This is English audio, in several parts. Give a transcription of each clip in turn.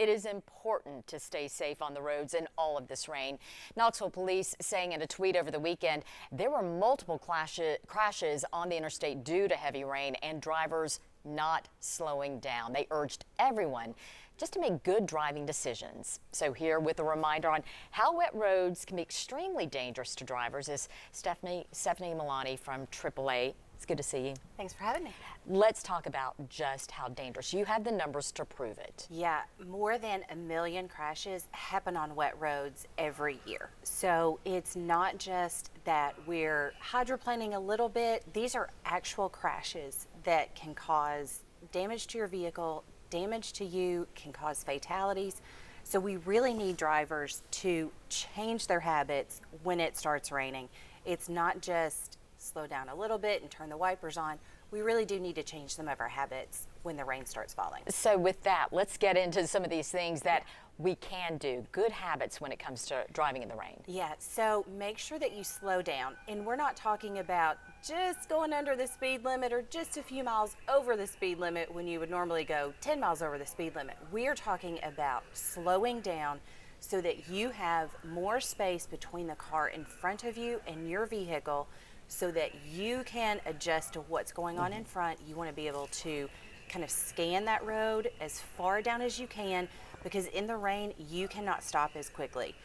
It is important to stay safe on the roads in all of this rain. Knoxville police saying in a tweet over the weekend there were multiple crashes on the interstate due to heavy rain and drivers not slowing down. They urged everyone just to make good driving decisions. So here with a reminder on how wet roads can be extremely dangerous to drivers is Stephanie Milani from AAA. It's good to see you. Thanks for having me. Let's talk about just how dangerous. You have the numbers to prove it. Yeah, more than 1 million crashes happen on wet roads every year. So it's not just that we're hydroplaning a little bit. These are actual crashes that can cause damage to your vehicle, damage to you, can cause fatalities. So we really need drivers to change their habits when it starts raining. It's not just slow down a little bit and turn the wipers on. We really do need to change some of our habits when the rain starts falling. So with that, let's get into some of these things that we can do, good habits when it comes to driving in the rain. Yeah, so make sure that you slow down. And we're not talking about just going under the speed limit or just a few miles over the speed limit when you would normally go 10 miles over the speed limit. We are talking about slowing down so that you have more space between the car in front of you and your vehicle so that you can adjust to what's going on in front. You want to be able to kind of scan that road as far down as you can, because in the rain, you cannot stop as quickly.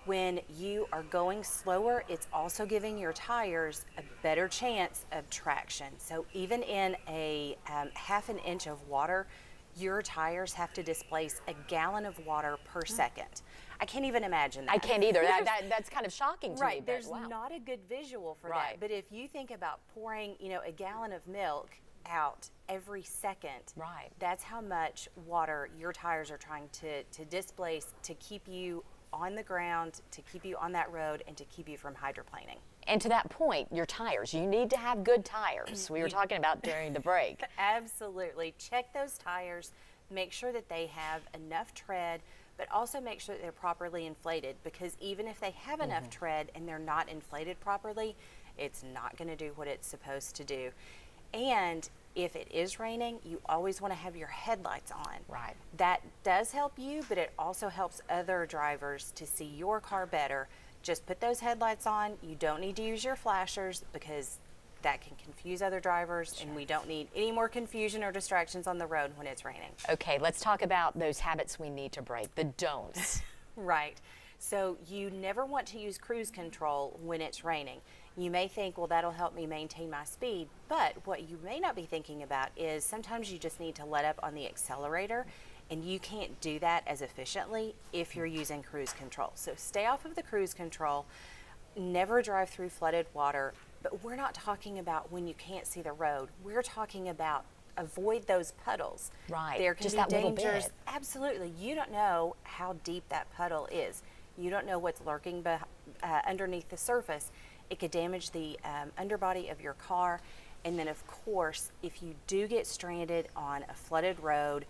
When you are going slower, it's also giving your tires a better chance of traction. So even in a half an inch of water, your tires have to displace 1 gallon of water per second. I can't even imagine that. I can't either. That's kind of shocking to me. Right, there's not a good visual for that. But if you think about pouring, 1 gallon of milk out every second, that's how much water your tires are trying to displace to keep you on the ground, to keep you on that road, and to keep you from hydroplaning. And to that point, your tires, you need to have good tires. We were talking about during the break. Absolutely. Check those tires, make sure that they have enough tread, but also make sure that they're properly inflated, because even if they have enough tread and they're not inflated properly, it's not going to do what it's supposed to do. And if it is raining, you always want to have your headlights on. Right. That does help you, but it also helps other drivers to see your car better. Just put those headlights on. You don't need to use your flashers because that can confuse other drivers, and we don't need any more confusion or distractions on the road when it's raining. Okay, let's talk about those habits we need to break, the don'ts. Right. So you never want to use cruise control when it's raining. You may think, well, that'll help me maintain my speed, but what you may not be thinking about is sometimes you just need to let up on the accelerator, and you can't do that as efficiently if you're using cruise control. So stay off of the cruise control, never drive through flooded water, but we're not talking about when you can't see the road. We're talking about avoid those puddles. Right, there can just be that little dangers. bit. Absolutely. You don't know how deep that puddle is. You don't know what's lurking underneath the surface. It could damage the underbody of your car. And then, of course, if you do get stranded on a flooded road,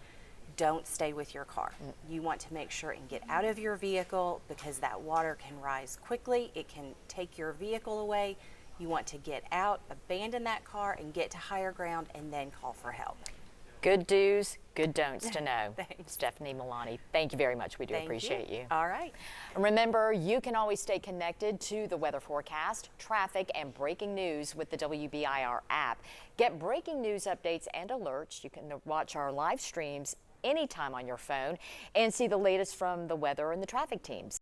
don't stay with your car. You want to make sure and get out of your vehicle, because that water can rise quickly. It can take your vehicle away. You want to get out, abandon that car, and get to higher ground, and then call for help. Good do's, good don'ts to know. Thanks. Stephanie Milani, thank you very much. We do appreciate you. All right. And remember, you can always stay connected to the weather forecast, traffic, and breaking news with the WBIR app. Get breaking news updates and alerts. You can watch our live streams anytime on your phone and see the latest from the weather and the traffic teams.